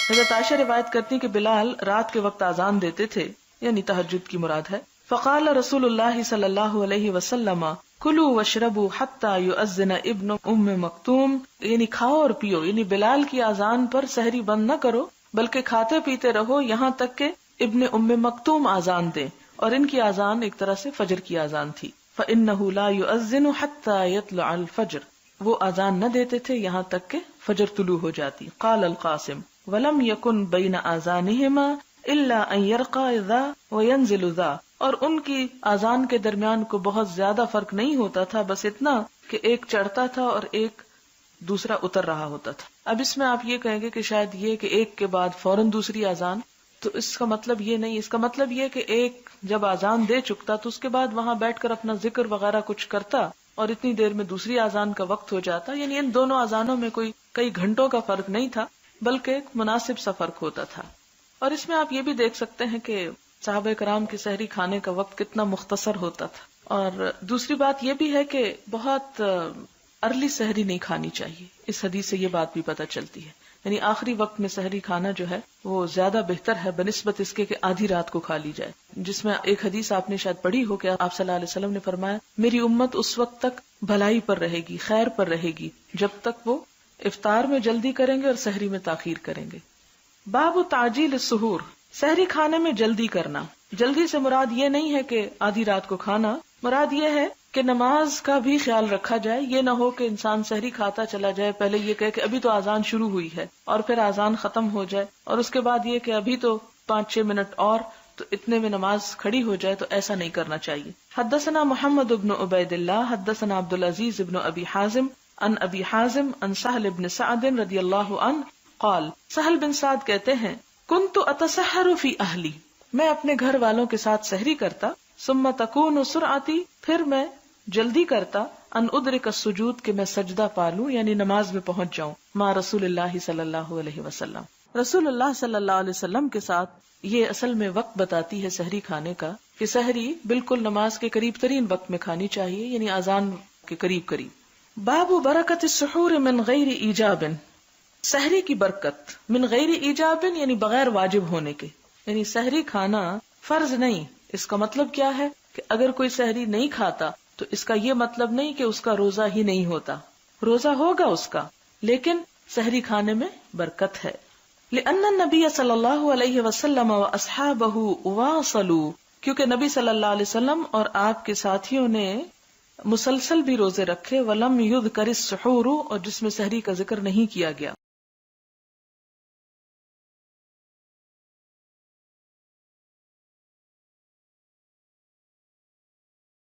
حضرت عائشہ روایت کرتی کہ بلال رات کے وقت اذان دیتے تھے، یعنی تہجد کی مراد ہے. فقال رسول اللہ صلی اللہ علیہ وسلم کلوا واشربوا حتی یؤذن ابن ام مکتوم، یعنی کھاؤ اور پیو، یعنی بلال کی اذان پر سحری بند نہ کرو بلکہ کھاتے پیتے رہو یہاں تک کہ ابن ام مکتوم اذان دیں، اور ان کی اذان ایک طرح سے فجر کی اذان تھی. فإنه لا يؤذن حتى يطلع الفجر، وہ اذان نہ دیتے تھے یہاں تک کہ فجر طلوع ہو جاتی. قال القاسم ولم يكن بين آذانهما الا ان يرقى ذا وينزل ذا، اور ان کی اذان کے درمیان کو بہت زیادہ فرق نہیں ہوتا تھا، بس اتنا کہ ایک چڑھتا تھا اور ایک دوسرا اتر رہا ہوتا تھا. اب اس میں آپ یہ کہیں گے کہ شاید یہ کہ ایک کے بعد فوراً دوسری اذان، تو اس کا مطلب یہ نہیں. اس کا مطلب یہ کہ ایک جب اذان دے چکتا تو اس کے بعد وہاں بیٹھ کر اپنا ذکر وغیرہ کچھ کرتا اور اتنی دیر میں دوسری اذان کا وقت ہو جاتا. یعنی ان دونوں اذانوں میں کوئی کئی گھنٹوں کا فرق نہیں تھا بلکہ ایک مناسب سا فرق ہوتا تھا. اور اس میں آپ یہ بھی دیکھ سکتے ہیں کہ صحابہ کرام کی سحری کھانے کا وقت کتنا مختصر ہوتا تھا. اور دوسری بات یہ بھی ہے کہ بہت ارلی سحری نہیں کھانی چاہیے. اس حدیث سے یہ بات بھی پتہ چلتی ہے، یعنی آخری وقت میں سحری کھانا جو ہے وہ زیادہ بہتر ہے بنسبت اس کے کہ آدھی رات کو کھا لی جائے، جس میں ایک حدیث آپ نے شاید پڑھی ہو کہ آپ صلی اللہ علیہ وسلم نے فرمایا میری امت اس وقت تک بھلائی پر رہے گی، خیر پر رہے گی جب تک وہ افطار میں جلدی کریں گے اور سحری میں تاخیر کریں گے. باب تعجیل السحور، سحری کھانے میں جلدی کرنا. جلدی سے مراد یہ نہیں ہے کہ آدھی رات کو کھانا، مراد یہ ہے کہ نماز کا بھی خیال رکھا جائے. یہ نہ ہو کہ انسان سحری کھاتا چلا جائے، پہلے یہ کہے کہ ابھی تو اذان شروع ہوئی ہے اور پھر اذان ختم ہو جائے اور اس کے بعد یہ کہ ابھی تو 5-6 منٹ اور، تو اتنے میں نماز کھڑی ہو جائے. تو ایسا نہیں کرنا چاہیے. حدثنا محمد بن عبید اللہ حدثنا عبد العزیز بن ابی حازم عن ابی حازم عن سہل بن سعد رضی اللہ عنہ قال، سہل بن سعد کہتے ہیں کنت اتسحر فی اہلی، میں اپنے گھر والوں کے ساتھ سحری کرتا. ثم تکون سرعتی، پھر میں جلدی کرتا. ان ادرک السجود، کہ میں سجدہ پالوں یعنی نماز میں پہنچ جاؤں. مع رسول اللہ صلی اللہ علیہ وسلم، رسول اللہ صلی اللہ علیہ وسلم کے ساتھ. یہ اصل میں وقت بتاتی ہے سحری کھانے کا کہ سحری بالکل نماز کے قریب ترین وقت میں کھانی چاہیے، یعنی اذان کے قریب قریب. باب برکت السحور من غیر ایجاب، سحری کی برکت من غیر ایجاب یعنی بغیر واجب ہونے کے، یعنی سحری کھانا فرض نہیں. اس کا مطلب کیا ہے کہ اگر کوئی سحری نہیں کھاتا تو اس کا یہ مطلب نہیں کہ اس کا روزہ ہی نہیں ہوتا، روزہ ہوگا اس کا، لیکن سحری کھانے میں برکت ہے. لأن النبی صلی اللہ علیہ وسلم واصحابہ واصلوا، کیونکہ نبی صلی اللہ علیہ وسلم اور آپ کے ساتھیوں نے مسلسل بھی روزے رکھے. ولم یذکر السحور، اور جس میں سحری کا ذکر نہیں کیا گیا.